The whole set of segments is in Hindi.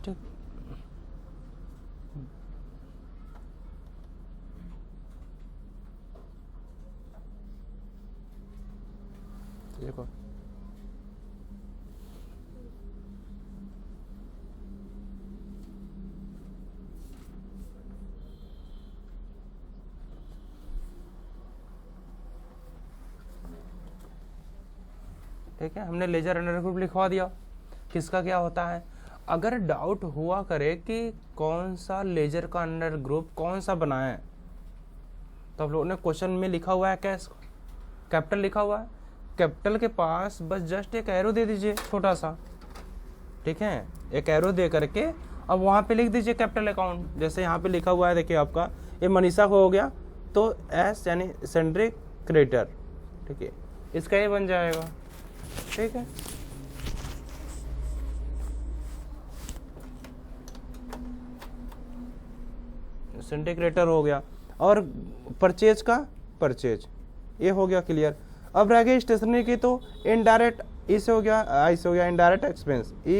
ठीक, देखो ठीक है, हमने लेजर अंडर ग्रुप लिखवा दिया। किसका क्या होता है, अगर डाउट हुआ करे कि कौन सा लेजर का अंडर ग्रुप कौन सा बना है, तो आप लोगों ने क्वेश्चन में लिखा हुआ है क्या, कैपिटल लिखा हुआ है, कैपिटल के पास बस जस्ट एक एरो दे दीजिए छोटा सा, ठीक है, एक एरो दे करके अब वहाँ पे लिख दीजिए कैपिटल अकाउंट। जैसे यहाँ पे लिखा हुआ है, देखिए आपका ये मनीषा को हो गया, तो एस यानी सेंड्री क्रेडिटर, ठीक है, इसका ये बन जाएगा, ठीक है। सेंड्री क्रेडिटर हो गया, और परचेज का परचेज, ये हो गया क्लियर। अब रह गई स्टेशनरी की, तो इनडायरेक्ट ई से हो गया, आई से हो गया, इनडायरेक्ट एक्सपेंस ई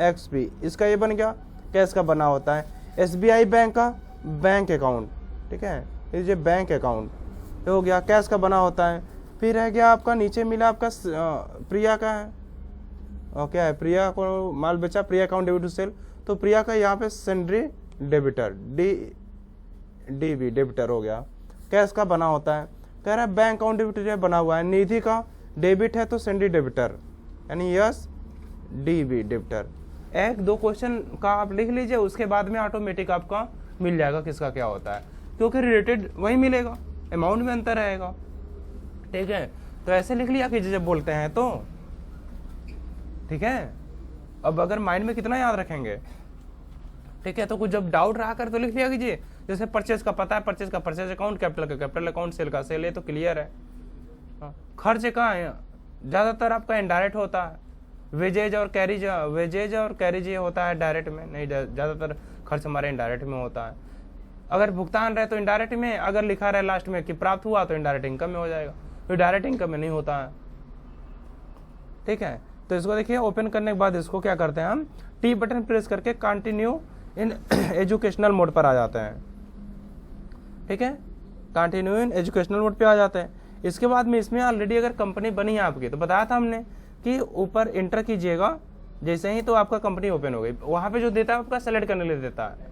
एक्स पी, इसका ये बन गया, कैश का बना होता है। एसबीआई बैंक का बैंक अकाउंट, ठीक है, ये बैंक अकाउंट ये हो गया, कैश का बना होता है। फिर रह गया आपका नीचे मिला आपका प्रिया का है, और क्या है, प्रिया को माल बेचा, Priya account debit to sale, तो प्रिया का यहाँ पे sundry debtor D B debtor हो गया, कैश का बना होता है। कह रहा है बैंक अकाउंट डेबिटर बना हुआ है, निधि का डेबिट है तो सेंड्री डेबिटर यानी यस डी बी डेबिटर। एक दो क्वेश्चन का आप लिख लीजिए, उसके बाद में ऑटोमेटिक आपका मिल जाएगा किसका क्या होता है, क्योंकि रिलेटेड वही मिलेगा, अमाउंट में अंतर रहेगा, ठीक है। तो ऐसे लिख लिया कीजिए जब बोलते हैं तो, ठीक है। अब अगर माइंड में कितना याद रखेंगे, ठीक है, तो कुछ जब डाउट रहा कर तो लिख लिया कीजिए। जैसे परचेज का पता है, परचेज का परचेज अकाउंट, कैपिटल का कैपिटल अकाउंट, सेल का सेल है, तो क्लियर है। खर्च का ज्यादातर आपका इनडायरेक्ट होता है, वेजेज और कैरिज ये होता है डायरेक्ट में, नहीं ज्यादातर खर्च हमारे इनडायरेक्ट में होता है। अगर भुगतान रहे तो इनडायरेक्ट में, अगर लिखा रहे लास्ट में कि प्राप्त हुआ तो इनडायरेक्ट इनकम में हो जाएगा, तो डायरेक्ट इनकम में नहीं होता है, ठीक है। तो इसको देखिए, ओपन करने के बाद इसको क्या करते हैं हम, टी बटन प्रेस करके कंटिन्यू इन एजुकेशनल मोड पर आ जाते हैं, ठीक है, कंटिन्यू इन एजुकेशनल मोड पे आ जाते हैं। इसके बाद में इसमें ऑलरेडी अगर कंपनी बनी है आपकी, तो बताया था हमने कि ऊपर इंटर कीजिएगा जैसे ही, तो आपका कंपनी ओपन हो गई। वहां पे जो देता है आपका सेलेक्ट करने के लिए देता है,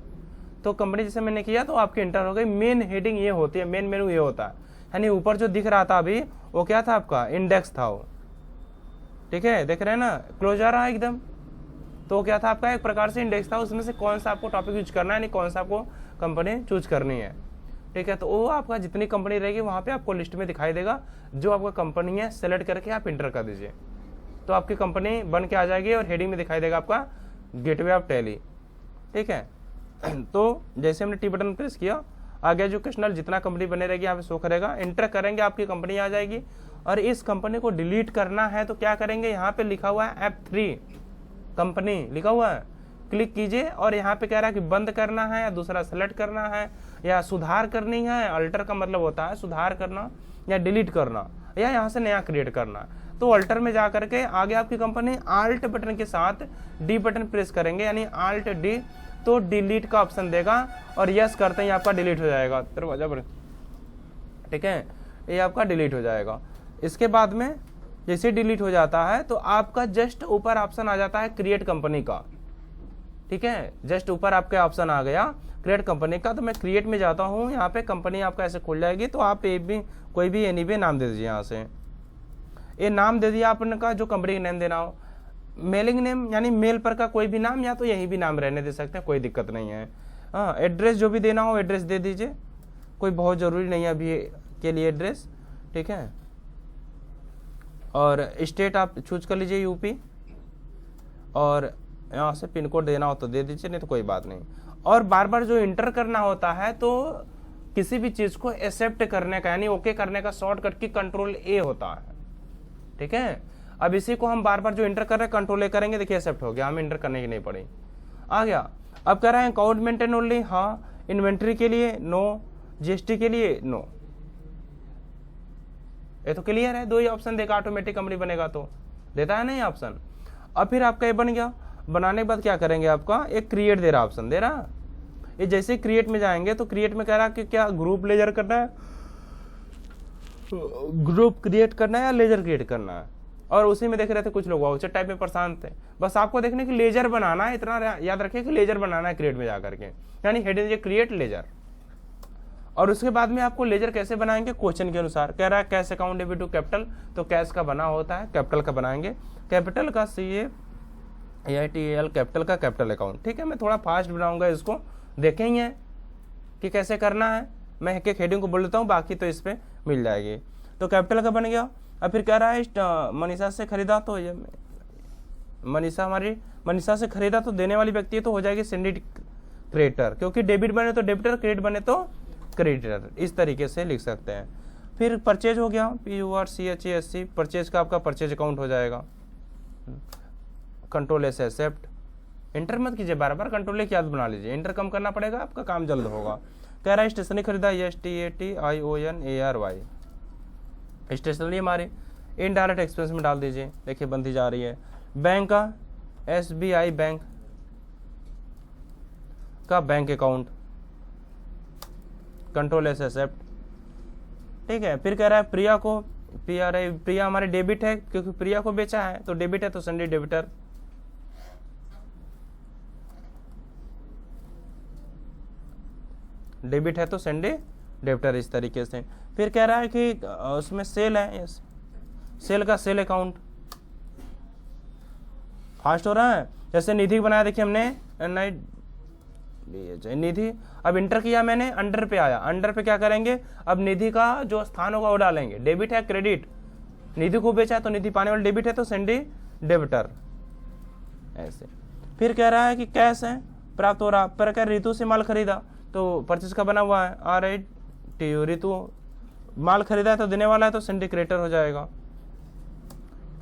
तो कंपनी जैसे मैंने किया तो आपकी इंटर हो गई। मेन हेडिंग ये होती है, मेन मेनू ये होता है, यानी ऊपर जो दिख रहा था अभी वो क्या था आपका इंडेक्स था वो, ठीक है, देख रहे हैं ना, क्लोज आ रहा है एकदम, तो क्या था आपका एक प्रकार से इंडेक्स था, उसमें से कौन सा आपको टॉपिक यूज करना है, यानी कौन सा आपको कंपनी चूज करनी है, ठीक है। तो वो आपका जितनी कंपनी रहेगी वहां पे आपको लिस्ट में दिखाई देगा, जो आपका कंपनी है सेलेक्ट करके आप इंटर कर दीजिए, तो आपकी कंपनी बन के आ जाएगी, और हेडिंग में दिखाई देगा आपका गेटवे ऑफ टैली, ठीक है। तो जैसे हमने टी बटन प्रेस किया, आगे एजुकेशनल जितना कंपनी बने रहेगी यहाँ पे शो करेगा, इंटर करेंगे आपकी कंपनी आ जाएगी। और इस कंपनी को डिलीट करना है तो क्या करेंगे, यहाँ पे लिखा हुआ है F3 कंपनी लिखा हुआ है, क्लिक कीजिए, और यहाँ पे कह रहा है कि बंद करना है या दूसरा सेलेक्ट करना है या सुधार करनी है। अल्टर का मतलब होता है सुधार करना या डिलीट करना, या यहाँ से नया क्रिएट करना। तो अल्टर में जा करके आगे आपकी कंपनी आल्ट बटन के साथ डी बटन प्रेस करेंगे, यानी आल्ट डी, तो डिलीट का ऑप्शन देगा, और यस करते ही आपका डिलीट हो जाएगा दरवाजा पर, ठीक है, ये आपका डिलीट हो जाएगा। इसके बाद में जैसे डिलीट हो जाता है तो आपका जस्ट ऊपर ऑप्शन आ जाता है क्रिएट कंपनी का, ठीक है, जस्ट ऊपर आपके ऑप्शन आ गया क्रिएट कंपनी का। तो मैं क्रिएट में जाता हूँ, यहाँ पे कंपनी आपका ऐसे खुल जाएगी, तो आप कोई भी एनी भी नाम दे दीजिए। यहाँ से ये नाम दे दिया आपने का, जो कंपनी का नेम देना हो, मेलिंग नेम यानी मेल पर का कोई भी नाम, या तो यही भी नाम रहने दे सकते हैं, कोई दिक्कत नहीं है। हाँ, एड्रेस जो भी देना हो एड्रेस दे दीजिए, कोई बहुत जरूरी नहीं है अभी के लिए एड्रेस, ठीक है। और स्टेट आप चूज कर लीजिए यूपी, और यहाँ से पिन कोड देना हो तो दे दीजिए, नहीं तो कोई बात नहीं। और बार बार जो इंटर करना होता है, तो किसी भी चीज को एक्सेप्ट करने का यानी ओके करने का शॉर्टकट की कंट्रोल ए होता है, ठीक है। अब इसी को हम बार बार जो इंटर कर रहे हैं कंट्रोल ए करेंगे, देखिए एक्सेप्ट हो गया, हमें इंटर करने की नहीं पड़ी, आ गया। अब कह रहे हैं अकाउंट मेंटेन ओनली, हाँ, इन्वेंट्री के लिए नो, जीएसटी के लिए नो, ये तो क्लियर है, दो ही ऑप्शन देगा, ऑटोमेटिक कंपनी बनेगा तो देता है नहीं ऑप्शन। अब फिर आपका ये बन गया, बनाने के बाद क्या करेंगे, आपका एक क्रिएट दे रहा, ऑप्शन दे रहा। ये जैसे क्रिएट में जाएंगे तो क्रिएट में कह रहा कि क्या ग्रुप लेजर करना है, ग्रुप क्रिएट करना है या लेजर क्रिएट करना है। और उसी में देख रहे थे कुछ लोग वाउचर टाइप में परेशान थे। बस आपको देखने की लेजर बनाना है, इतना याद रखिए कि लेजर बनाना है क्रिएट में जाकर के, यानी हेड इज क्रिएट लेजर। और उसके बाद में आपको लेजर कैसे बनाएंगे, क्वेश्चन के अनुसार कह रहा है cash account debit to capital, तो कैश का बना होता है, कैपिटल का बनाएंगे, कैपिटल का CAPITAL कैपिटल का कैपिटल अकाउंट। ठीक है, मैं थोड़ा फास्ट बनाऊंगा, इसको देखेंगे कि कैसे करना है। मैं एक एक हेडिंग को बोल देता हूँ, बाकी तो इस पे मिल जाएगी। तो कैपिटल का बन गया। अब फिर कह रहा है मनीषा से खरीदा, तो ये मनीषा से खरीदा तो देने वाली व्यक्ति तो हो जाएगी सिंडिकेट क्रेडिटर, क्योंकि डेबिट बने तो डेबिटर, क्रेडिट बने तो क्रेडिटर, इस तरीके से लिख सकते हैं। फिर परचेज हो गया, PURCHASC, परचेज का आपका परचेज अकाउंट हो जाएगा। कंट्रोल S एक्सेप्ट, इंटर मत कीजिए बार बार, कंट्रोल की आदत बना लीजिए, इंटर कम करना पड़ेगा, आपका काम जल्द होगा। कह रहा है स्टेशनरी खरीदा, STATIONARY, स्टेशनरी हमारे इनडायरेक्ट एक्सपेंस में डाल दीजिए, देखिए बनती जा रही है। बैंक का SBI बैंक का bank account, control S accept. ठीक है, फिर कह रहा है प्रिया को, प्रिया हमारे डेबिट है, क्योंकि प्रिया को बेचा है तो डेबिट है, तो संडे डेबिटर। डेबिट है तो संडे डेबिटर, इस तरीके से। फिर कह रहा है कि उसमें सेल है, सेल का सेल अकाउंट। फास्ट हो रहा है, जैसे निधि बनाया, देखिए हमने निधि, अब इंटर किया मैंने, अंडर पे आया, अंडर पे क्या करेंगे, अब निधि का जो स्थान होगा वो डालेंगे, डेबिट है क्रेडिट, निधि को बेचा है तो निधि पाने वाला डेबिट है तो सेंडी डेबिटर, ऐसे। फिर कह रहा है कि कैश है प्राप्त हो रहा, पर कह ऋतु से माल खरीदा, तो परचेज का बना हुआ है, RITU, ऋतु माल खरीदा है तो देने वाला है तो सेंडी क्रेडिटर हो जाएगा।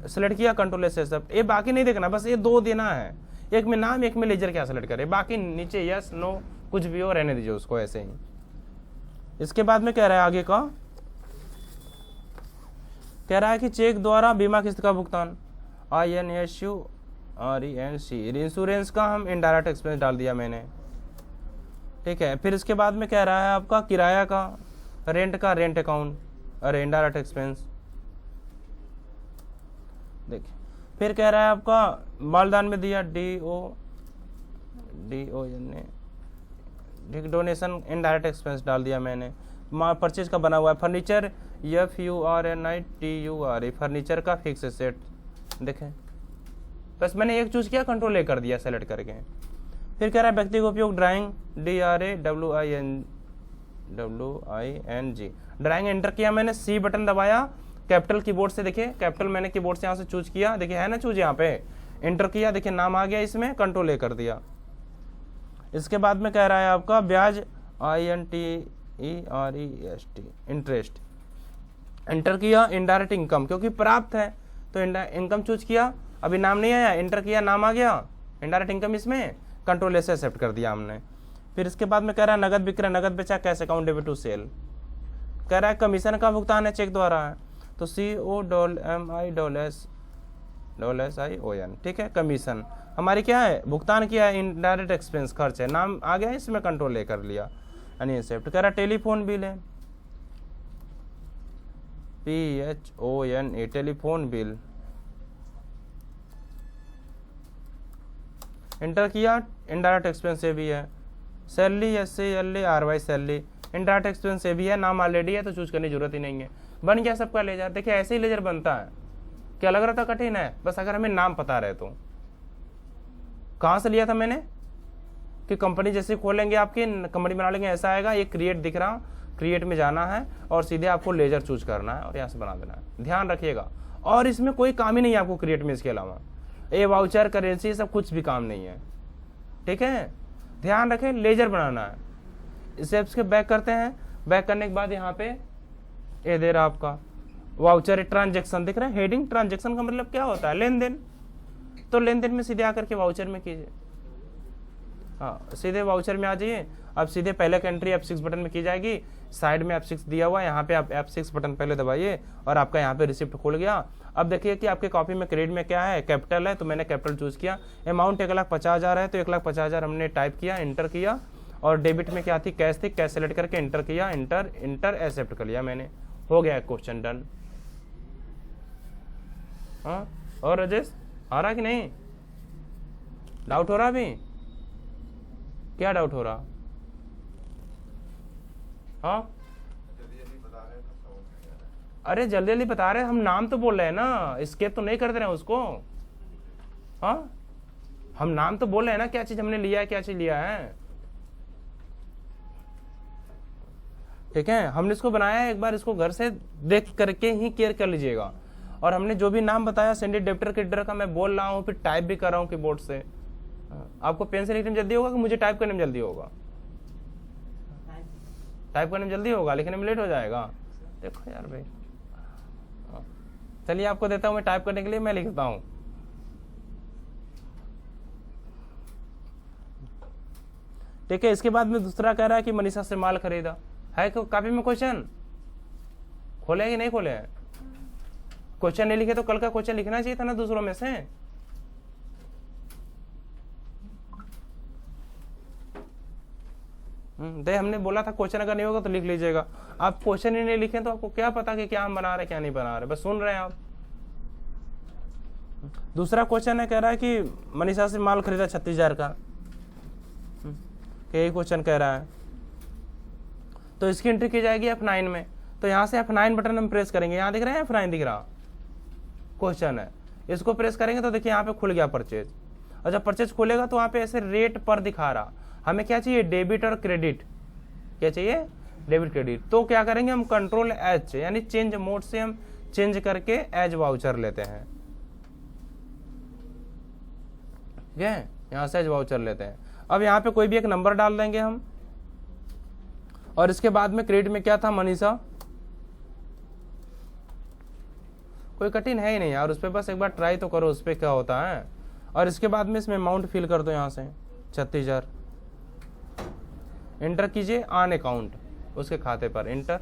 सेलेक्ट किया, कंट्रोल S सब, ये बाकी नहीं देखना, बस ये दो देना है, एक में नाम एक में लेजर, क्या सेलेक्ट करें, बाकी नीचे यस नो कुछ भी हो रहने दीजिए उसको ऐसे ही। इसके बाद में कह रहा है आगे का, कह रहा है कि चेक द्वारा बीमा किस्त का भुगतान, INSURENC, इंश्योरेंस का हम इनडायरेक्ट एक्सपेंस डाल दिया मैंने। ठीक है, फिर इसके बाद में कह रहा है आपका किराया का, रेंट का रेंट अकाउंट, अरे इनडायरेक्ट एक्सपेंस, देखिए। फिर कह रहा है आपका मालदान में दिया, डोनेशन इनडायरेक्ट एक्सपेंस डाल दिया मैंने। परचेज का बना हुआ है फर्नीचर, FURNITURE, फर्नीचर का फिक्स सेट, देखें बस मैंने एक चूज किया, कंट्रोल A कर दिया सेलेक्ट करके। फिर कह रहा है व्यक्तिगत उपयोग ड्राइंग, DRAWING, ड्राइंग एंटर किया मैंने, C बटन दबाया कैपिटल कीबोर्ड से, देखिए कैपिटल मैंने कीबोर्ड से यहाँ से चूज किया, देखिए है ना चूज यहाँ पे, एंटर किया, देखिए नाम आ गया इसमें, कंट्रोल A कर दिया। इसके बाद में कह रहा है आपका ब्याज, INTEREST, इंटरेस्ट, एंटर किया, इनडायरेक्ट इनकम क्योंकि प्राप्त है तो इनकम चूज किया, अभी नाम नहीं आया, एंटर किया, नाम आ गया, इनडायरेक्ट इनकम इसमें, कंट्रोल S एक्सेप्ट कर दिया हमने। फिर इसके बाद में कह रहा है नगद विक्रय, नगद बेचा, cash account debit to sale. कह रहा है कमीशन का भुगतान है चेक द्वारा है, तो COMISION, ठीक है, कमीशन हमारी क्या है, भुगतान किया है, इनडायरेक्ट एक्सपेंस खर्च है, नाम आ गया इसमें, कंट्रोल A कर लिया, यानी एक्सेप्ट। कह रहा टेलीफोन बिल है, PHONA, टेलीफोन बिल, इंटर किया, इनडायरेक्ट एक्सपेंस से भी है। Salary, SALARY, salary, indirect expense से भी है, नाम ऑलरेडी है तो चूज करने की जरूरत ही नहीं है, बन गया सबका लेजर। देखिए ऐसे ही लेजर बनता है, क्या लग रहा था कठिन है, बस अगर हमें नाम पता रहे तो। कहाँ से लिया था मैंने, कि कंपनी जैसे खोलेंगे आपकी कंपनी बना लेंगे, ऐसा आएगा, ये क्रिएट दिख रहा, क्रिएट में जाना है और सीधे आपको लेजर चूज करना है और यहाँ से बना देना है, ध्यान रखिएगा। और इसमें कोई काम ही नहीं है आपको क्रिएट में, इसके अलावा ये वाउचर, करेंसी, सब कुछ भी काम नहीं है, ठीक है, ध्यान रखें, लेजर बनाना है। इसे इसके बैक करते हैं, बैक करने के बाद यहाँ पे ये दे रहा आपका वाउचर ट्रांजेक्शन दिख रहा है, हेडिंग ट्रांजेक्शन का मतलब क्या होता है, लेन देन, तो लेन देन में सीधे आकर के वाउचर में कीजिए, हाँ, सीधे वाउचर में आ जाइए। अब सीधे पहले का एंट्री F6 बटन में की जाएगी, साइड में F6 दिया हुआ है, यहाँ पे आप F6 बटन पहले दबाइए और आपका यहाँ पे रिसिप्ट खुल गया। अब देखिए कि आपके कॉपी में क्रेडिट में क्या है, कैपिटल है, तो मैंने कैपिटल चूज किया। अमाउंट 1,50,000 है तो 1,50,000 हमने टाइप किया, इंटर किया। और डेबिट में क्या थी, कैश थी, कैश सेलेक्ट करके इंटर किया, इंटर इंटर एक्सेप्ट कर लिया मैंने, हो गया क्वेश्चन डन। हाँ, और राजेश आ रहा कि नहीं, डाउट हो रहा अभी, क्या डाउट हो रहा? हाँ, अरे जल्दी जल्दी बता रहे, हम नाम तो बोल रहे हैं ना, स्केप तो नहीं करते रहे उसको। हाँ, हम नाम तो बोल रहे हैं ना, क्या चीज हमने लिया है, क्या चीज लिया है। ठीक है, हमने इसको बनाया है, एक बार इसको घर से देख करके ही केयर कर लीजिएगा। और हमने जो भी नाम बताया सेंडेड डेबिटर क्रेडिटर का, मैं बोल रहा हूँ, फिर टाइप भी कर रहा हूँ कीबोर्ड से। आपको पेन से लिखने में जल्दी होगा कि मुझे टाइप करने में जल्दी होगा? टाइप करने में जल्दी होगा, लिखने में लेट हो जाएगा। देखो यार भाई, चलिए आपको देता हूं मैं टाइप करने के लिए, मैं लिखता हूं। ठीक है, इसके बाद में दूसरा कह रहा है कि मनीषा से माल खरीदा है। कॉपी में क्वेश्चन खोले हैं कि नहीं खोले हैं? क्वेश्चन नहीं लिखे तो कल का क्वेश्चन लिखना चाहिए था ना दूसरों में से। दे हमने बोला था क्वेश्चन अगर नहीं होगा तो लिख लीजिएगा। आप क्वेश्चन ही नहीं लिखे तो आपको क्या पता कि क्या हम बना रहे क्या नहीं बना रहे, बस सुन रहे हैं आप। दूसरा क्वेश्चन है, कह रहा है कि मनीषा से माल खरीदा 36,000 का, यही क्वेश्चन कह रहा है। तो इसकी एंट्री की जाएगी F9 में। तो यहाँ से F9 बटन हम प्रेस करेंगे, यहाँ दिख रहे हैं F9 दिख रहा क्वेश्चन है, इसको प्रेस करेंगे तो देखिए यहाँ पे खुल गया परचेज। और जब परचेज खुलेगा तो वहाँ पे ऐसे रेट पर दिखा रहा। हमें क्या चाहिए, डेबिट और क्रेडिट। क्या चाहिए, डेबिट क्रेडिट। तो क्या करेंगे हम, कंट्रोल एच यानी चेंज मोड से हम चेंज करके एज वाउचर लेते हैं। ठीक है, यहाँ से एज वाउचर लेते हैं। अब यहाँ पे कोई भी एक नंबर डाल देंगे हम, और इसके बाद में क्रेडिट में क्या था, मनीषा। कोई कठिन है ही नहीं यार, उस पर बस एक बार ट्राई तो करो उस पर क्या होता है। और इसके बाद में इसमें अमाउंट फिल कर दो, यहाँ से 36,000 इंटर कीजिए ऑन अकाउंट, उसके खाते पर इंटर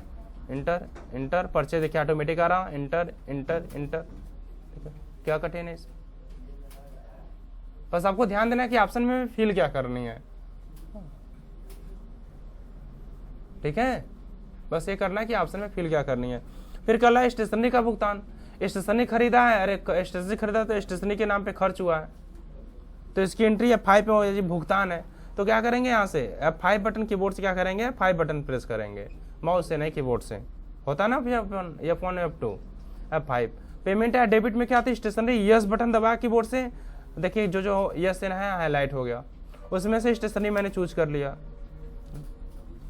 इंटर इंटर। परचेज देखिए ऑटोमेटिक आ रहा, इंटर इंटर इंटर। ठीक है, क्या कठिन है इसमें, बस आपको ध्यान देना कि ऑप्शन में फिल क्या करनी है। ठीक है, बस ये करना है कि ऑप्शन में फिल क्या करनी है। फिर कल है स्टेशनरी का भुगतान। स्टेशनरी खरीदा है, अरे स्टेशनरी खरीदा तो स्टेशनरी के नाम पे खर्च हुआ है, तो इसकी एंट्री F5 पे हो, भुगतान है। तो क्या करेंगे, यहाँ से F5 बटन कीबोर्ड से क्या करेंगे, F5 बटन प्रेस करेंगे, माउस से नहीं कीबोर्ड से। होता ना F1 F2 F5। पेमेंट है, डेबिट में क्या आती है, स्टेशनरी यस बटन दबा कीबोर्ड से। देखिए जो जो यस से है हाईलाइट हो गया, उसमें से स्टेशनरी मैंने चूज कर लिया।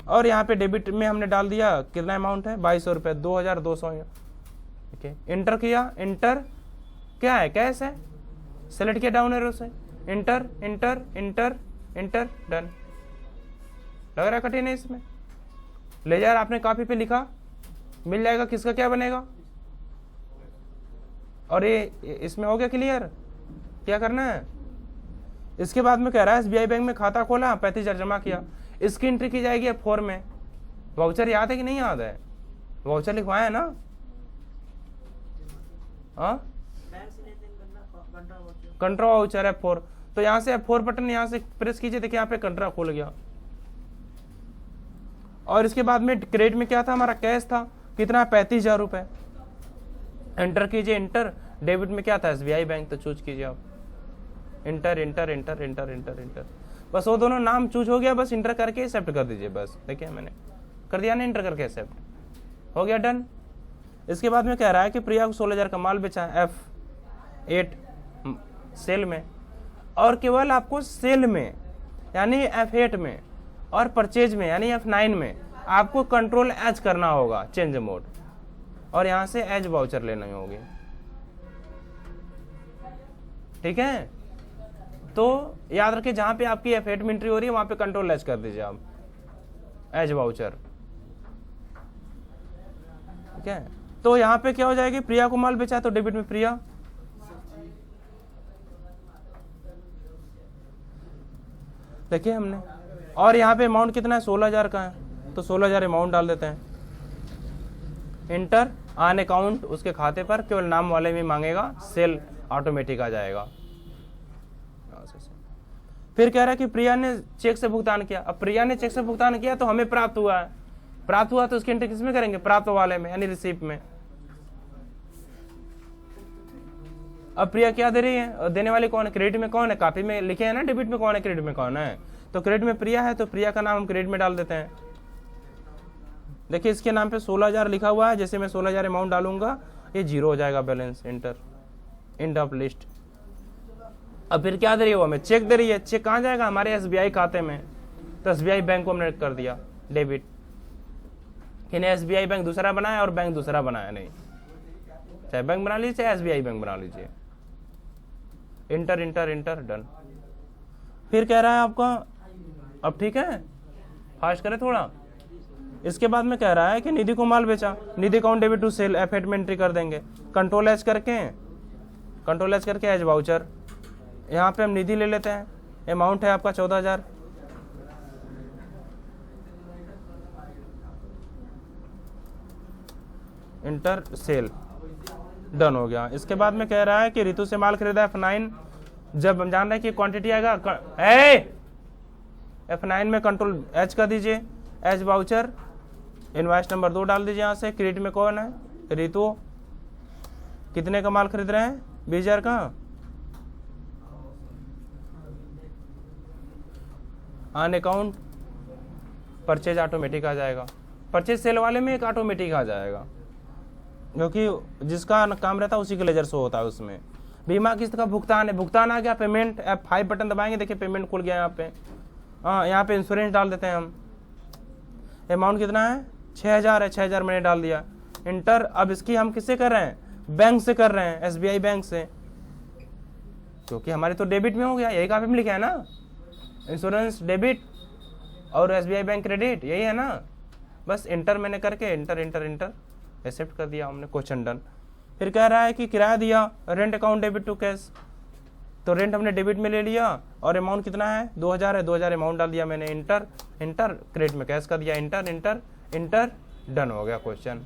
और यहाँ पे डेबिट में हमने डाल दिया, कितना अमाउंट है, 2200 रुपये, 2,200। ठीक है, इंटर किया, इंटर क्या है, कैश है, सेलेक्ट किया डाउन एरो से, inter inter inter inter, done. लग रहा कठिन है इसमें, ले जा आपने कॉपी पे लिखा, मिल जाएगा किसका क्या बनेगा। और ये इसमें हो गया क्लियर, क्या करना है। इसके बाद में कह रहा है SBI बैंक में खाता खोला, 35,000 जमा किया, इसकी एंट्री की जाएगी F4 में। वाउचर याद है कि नहीं याद है, वाउचर लिखवाया है ना। हाँ, कंट्रा वाउचर F4। तो यहाँ से F4 बटन यहाँ से प्रेस कीजिए, देखिए यहाँ पे कंट्रा खुल गया। और इसके बाद में क्रेडिट में क्या था, हमारा कैश था, कितना, 35,000 रुपए। एंटर कीजिए, इंटर। डेबिट में क्या था, SBI बैंक, तो चूज कीजिए आप, inter inter inter inter inter inter. बस वो दोनों नाम चूज हो गया, बस इंटर करके एक्सेप्ट कर दीजिए। बस देखिए मैंने कर दिया ना, इंटर करके एक्सेप्ट हो गया, डन। इसके बाद में कह रहा है कि प्रिया को 16,000 का माल बेचा F8 सेल में, और केवल आपको सेल में यानी F8 में और परचेज में यानी F9 में आपको कंट्रोल एच करना होगा, चेंज मोड, और यहां से एज वाउचर लेनी होगी। ठीक है, तो याद रखिए जहां पे आपकी F8 में एंट्री हो रही है वहां पे कंट्रोल एच कर दीजिए आप, एज वाउचर। ठीक है, तो यहां पे क्या हो जाएगी, प्रिया को माल बेचा तो डेबिट में प्रिया, देखिए हमने, और यहाँ पे अमाउंट कितना है, 16,000 का है, तो 16,000 अमाउंट डाल देते हैं। इंटर ऑन अकाउंट, उसके खाते पर केवल नाम वाले में मांगेगा, सेल ऑटोमेटिक आ जाएगा। फिर कह रहा है कि प्रिया ने चेक से भुगतान किया। अब प्रिया ने चेक से भुगतान किया तो हमें प्राप्त हुआ है, प्राप्त हुआ तो उसकी एंट्री किसमें करेंगे, प्राप्त वाले में, यानी रिसीप्ट में। अब प्रिया क्या दे रही है, देने वाली कौन है, क्रेडिट में कौन है, कॉपी में लिखे हैं ना, डेबिट में कौन है, क्रेडिट में कौन है, तो क्रेडिट में प्रिया है, तो प्रिया का नाम हम क्रेडिट में डाल देते हैं। देखिए इसके नाम पे 16,000 लिखा हुआ है, जैसे मैं 16,000 अमाउंट डालूंगा ये 0 हो जाएगा balance, inter, end of list. अब फिर क्या दे रही है वो, हमें चेक दे रही है, चेक कहाँ जाएगा, हमारे एसबीआई खाते में, तो एसबीआई बैंक को हमने कर दिया डेबिट। इन्हें एसबीआई बैंक दूसरा बनाया और बैंक दूसरा बनाया नहीं, चाहे बैंक बना लीजिए चाहे एसबीआई बैंक बना लीजिए, इंटर इंटर इंटर, डन। फिर कह रहा है आपका, अब ठीक है, फास्ट करें थोड़ा। इसके बाद में कह रहा है कि निधि को माल बेचा, Nidhi account debit to sale, F8 में एंट्री कर देंगे, कंट्रोल एच करके एज वाउचर, यहाँ पे हम निधि ले लेते हैं, अमाउंट है आपका 14,000, इंटर सेल, डन हो गया। इसके बाद में कह रहा है कि रितु से माल खरीदा F9, जब हम जान रहे हैं कि क्वांटिटी आएगा F9 में कंट्रोल एच कर दीजिए, एज वाउचर, इनवॉइस नंबर 2 डाल दीजिए। यहाँ से क्रेडिट में कौन है, रितु, कितने का माल खरीद रहे हैं, 20,000 का, ऑन अकाउंट परचेज ऑटोमेटिक आ जाएगा, परचेज सेल वाले में एक ऑटोमेटिक आ जाएगा, क्योंकि जिसका काम रहता है उसी का लेजर शो होता है उसमें। बीमा किस्त का भुगतान है, भुगतान आ गया, पेमेंट, F5 बटन दबाएंगे, देखिए पेमेंट खुल गया यहाँ पे। हाँ, यहाँ पे इंश्योरेंस डाल देते हैं हम, अमाउंट कितना है, 6,000 है, 6,000 मैंने डाल दिया, इंटर। अब इसकी हम किससे कर रहे हैं, बैंक से कर रहे हैं, एसबीआई बैंक से, क्योंकि हमारे तो डेबिट में हो गया, यही काफी में लिखा है ना, इंश्योरेंस डेबिट और एसबीआई बैंक क्रेडिट, यही है ना, बस इंटर मैंने करके इंटर इंटर इंटर एक्सेप्ट कर दिया हमने, क्वेश्चन डन। फिर कह रहा है कि किराया दिया, rent account debit to cash, तो रेंट हमने डेबिट में ले लिया और अमाउंट कितना है, 2,000 है, 2,000 अमाउंट डाल दिया मैंने, इंटर इंटर, क्रेडिट में कैश कर दिया, इंटर इंटर इंटर, डन हो गया क्वेश्चन।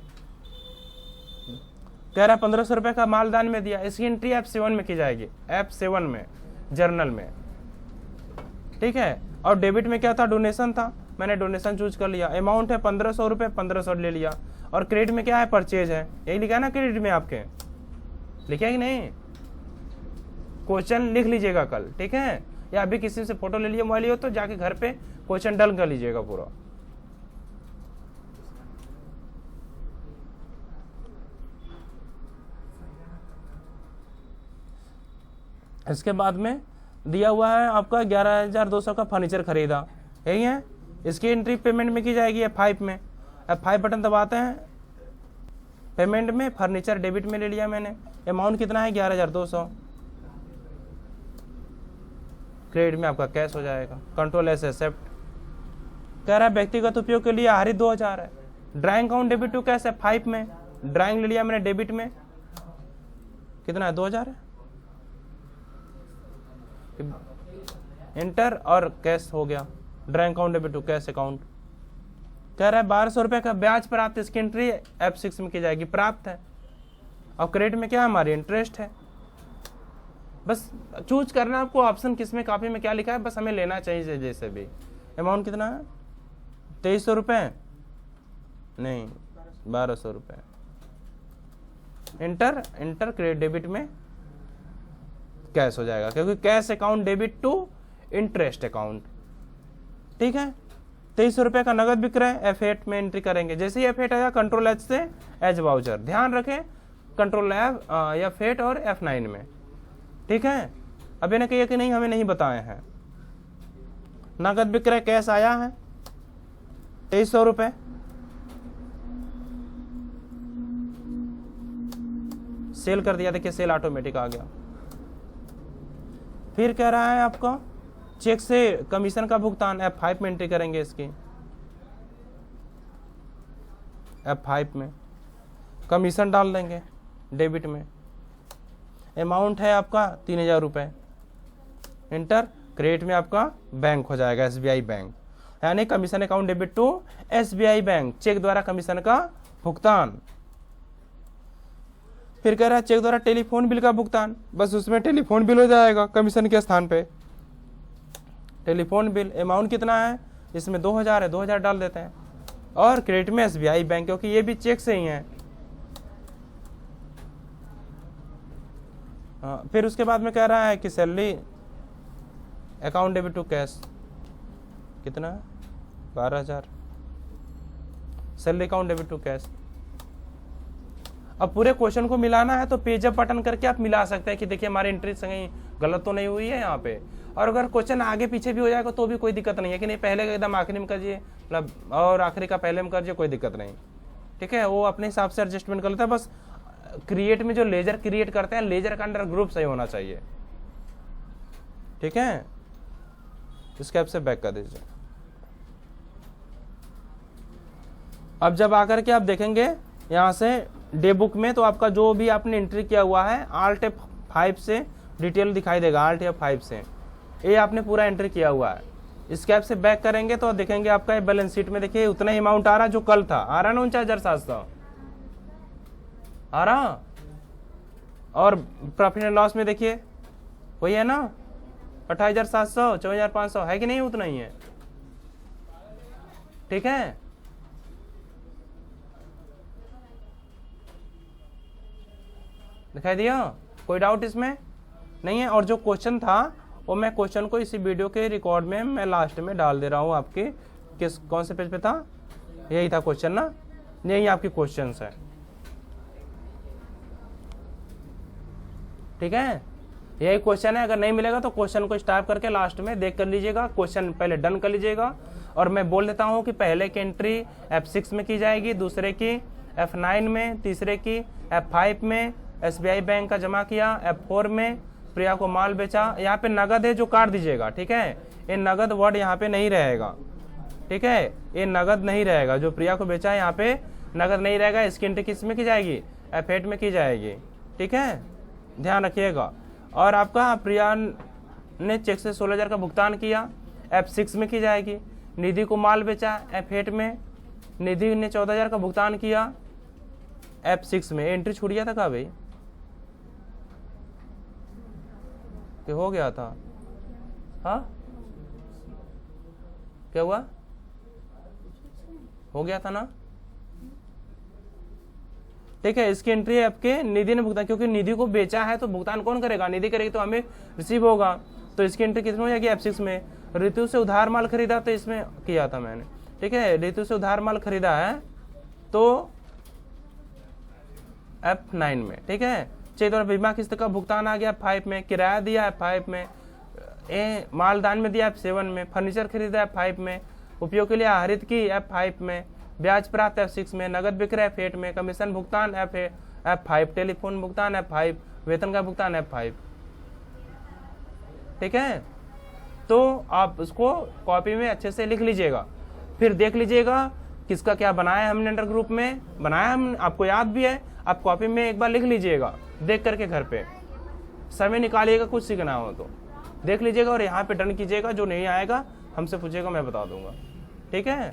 कह रहा है 1,500 रुपए का मालदान में दिया, इसकी एंट्री F7 में की जाएगी, F7 में, जर्नल में, ठीक है। और डेबिट में क्या था, डोनेशन था, मैंने डोनेशन चूज कर लिया, अमाउंट है 1,500 रुपए, 1,500 ले लिया, और क्रेडिट में क्या है, परचेज है, यही लिखा है ना क्रेडिट में आपके, लिखा है कि नहीं, क्वेश्चन लिख लीजिएगा कल, ठीक है, या अभी किसी से फोटो ले लिए मोबाइल हो तो जाके घर पे क्वेश्चन डन कर लीजिएगा पूरा। इसके बाद में दिया हुआ है आपका 11,200 का फर्नीचर खरीदा, यही है, इसकी एंट्री पेमेंट में की जाएगी F5 में, F5 बटन दबाते हैं, पेमेंट में फर्नीचर डेबिट में ले लिया मैंने, अमाउंट कितना है 11,200, क्रेडिट में आपका कैश हो जाएगा, कंट्रोल एस एक्सेप्ट। कह रहा है व्यक्तिगत उपयोग के लिए आहरित 2,000 है, drawing account debit to cash F5 में, ड्राइंग ले लिया मैंने डेबिट में, कितना है 2,000 है, इंटर और कैश हो गया, drawing account debit to cash account. कह रहा है 1,200 रुपए का ब्याज प्राप्त, इसकी एंट्री F6 में की जाएगी, प्राप्त है, और क्रेडिट में क्या है, हमारी इंटरेस्ट है। बस चूज करना आपको ऑप्शन किसमें, कॉपी में क्या लिखा है, बस हमें लेना चाहिए जैसे भी। अमाउंट कितना है, 2,300 रुपए, नहीं 1,200 रुपए, इंटर इंटर, क्रेडिट डेबिट में कैश हो जाएगा, क्योंकि cash account debit to interest account, ठीक है। 2,300 रुपए का नगद विक्रय F8 में एंट्री करेंगे, जैसे ही F8 आया कंट्रोल एच से एज वाउचर, ध्यान रखें कंट्रोल F8 और F9 में, ठीक है। अब इन्हें कहिए कि नहीं हमें नहीं बताए हैं, नगद विक्रय कैश आया है 2,300 रुपए, सेल कर दिया, देखिए सेल ऑटोमेटिक आ गया। फिर कह रहा है आपका चेक से कमीशन का भुगतान, F5 में एंट्री करेंगे, इसकी F5 में कमीशन डाल देंगे डेबिट में, अमाउंट है आपका 3,000 रुपए, इंटर, क्रेडिट में आपका बैंक हो जाएगा SBI बैंक, यानी commission account debit to SBI bank, cheque द्वारा कमीशन का भुगतान। फिर कह रहा है चेक द्वारा टेलीफोन बिल का भुगतान, बस उसमें टेलीफोन बिल हो जाएगा कमीशन के स्थान पे। टेलीफोन बिल अमाउंट कितना है, इसमें 2000 है, 2000 डाल देते हैं। और क्रेडिट में SBI बैंक, क्योंकि ये भी चेक से ही है। हाँ, फिर उसके बाद में कह रहा है कि salary account debit to cash, कितना 12,000, salary account debit to cash. अब पूरे क्वेश्चन को मिलाना है तो पेज अप बटन करके आप मिला सकते हैं कि देखिए हमारी एंट्री कहीं गलत तो नहीं हुई है यहाँ पे। और अगर क्वेश्चन आगे पीछे भी हो जाएगा तो भी कोई दिक्कत नहीं है कि नहीं पहले का एकदम आखिरी में करिए, मतलब और आखिरी का पहले में करिए, कोई दिक्कत नहीं। ठीक है, वो अपने हिसाब से एडजस्टमेंट कर लेता है। बस क्रिएट में जो लेजर क्रिएट करते हैं, लेजर का अंडर ग्रुप सही होना चाहिए। ठीक है, इसके आप से बैक कर दीजिए। अब जब आकर के आप देखेंगे यहाँ से डे बुक में, तो आपका जो भी आपने एंट्री किया हुआ है Alt F5 से डिटेल दिखाई देगा, Alt F5 से ये आपने पूरा एंट्री किया हुआ है। इसके आप से बैक करेंगे तो देखेंगे आपका बैलेंस शीट में देखिए उतना ही अमाउंट आ रहा जो कल था, आ रहा ना 49,700 आ रहा। और प्रॉफिट एंड लॉस में देखिए वही है ना 28,700, 24,500 है कि नहीं, उतना ही है। ठीक है, दिखाई दिया, कोई डाउट इसमें नहीं है। और जो क्वेश्चन था वो मैं क्वेश्चन को इसी वीडियो के रिकॉर्ड में मैं लास्ट में डाल दे रहा हूँ आपके, किस कौन से पेज पे था, यही था क्वेश्चन ना, यही आपके क्वेश्चंस है। ठीक है, यही क्वेश्चन है। अगर नहीं मिलेगा तो क्वेश्चन को स्टार्ट करके लास्ट में देख कर लीजिएगा, क्वेश्चन पहले डन कर लीजिएगा। और मैं बोल देता हूँ कि पहले की एंट्री F6 में की जाएगी, दूसरे की F9 में, तीसरे की F5 में SBI बैंक का जमा किया, F4 में प्रिया को माल बेचा। यहाँ पे नगद है जो काट दीजिएगा। ठीक है, ये नगद वर्ड यहाँ पे नहीं रहेगा। ठीक है, ये नगद नहीं रहेगा, जो प्रिया को बेचा है यहाँ पे नगद नहीं रहेगा। इसकी एंट्री किस में की जाएगी, F8 में की जाएगी। ठीक है, ध्यान रखिएगा। और आपका प्रिया ने चेक से 16,000 का भुगतान किया, F6 में की जाएगी। निधि को माल बेचा, F8 में। निधि ने 14,000 का भुगतान किया, F6 में। एंट्री छूट गया था कहाँ भाई, कि हो गया था, हाँ क्या हुआ, हो गया था ना। ठीक है, इसकी एंट्री है आपके निधि ने भुगतान, क्योंकि निधि को बेचा है तो भुगतान कौन करेगा, निधि करेगी, तो हमें रिसीव होगा। तो इसकी एंट्री कितनी हो जाएगी, F6 में। ऋतु से उधार माल खरीदा तो इसमें किया था मैंने। ठीक है, ऋतु से उधार माल खरीदा है तो F9 में। ठीक है, चेक द्वारा बीमा किस्त का भुगतान आ गया F5 में, किराया दिया F5 में, मालदान में दिया F7 में, फर्नीचर खरीदा F5 में, उपयोग के लिए आहरित की F5 में, ब्याज प्राप्त F6 में, नगद बिक्री F8 में, कमीशन भुगतान F5, टेलीफोन भुगतान F5, वेतन का भुगतान F5। ठीक है, तो आप उसको कॉपी में अच्छे से लिख लीजिएगा, फिर देख लीजिएगा किसका क्या बनाया हमने अंडर ग्रुप में, बनाया हम, आपको याद भी है, आप कॉपी में एक बार लिख लीजिएगा, देख करके घर पे समय निकालिएगा, कुछ सीखना हो तो देख लीजिएगा और यहाँ पे डन कीजिएगा। जो नहीं आएगा हमसे पूछिएगा, मैं बता दूंगा। ठीक है।